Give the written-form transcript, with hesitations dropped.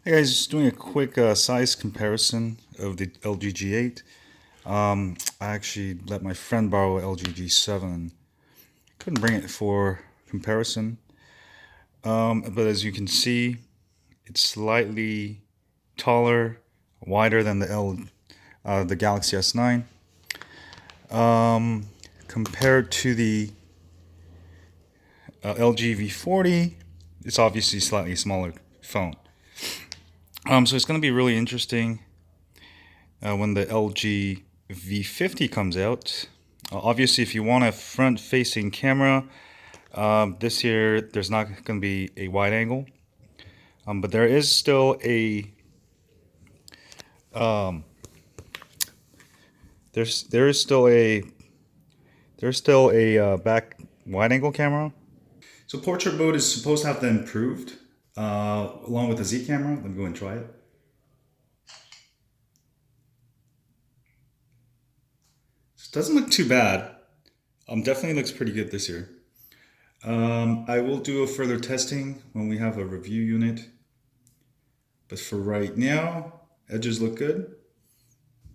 Hey guys, just doing a quick size comparison of the LG G8. I actually let my friend borrow LG G7. Couldn't bring it for comparison, but as you can see, it's slightly taller, wider than the Galaxy S9. Compared to the LG V40, it's obviously slightly smaller phone. So it's going to be really interesting when the LG V50 comes out. Obviously, if you want a front-facing camera, this year there's not going to be a wide angle, but there is still a there's still a back wide angle camera. So portrait mode is supposed to have that improved along with the Z camera. Let me go and try it. It doesn't look too bad. Definitely looks pretty good this year. I will do a further testing when we have a review unit. But for right now, edges look good.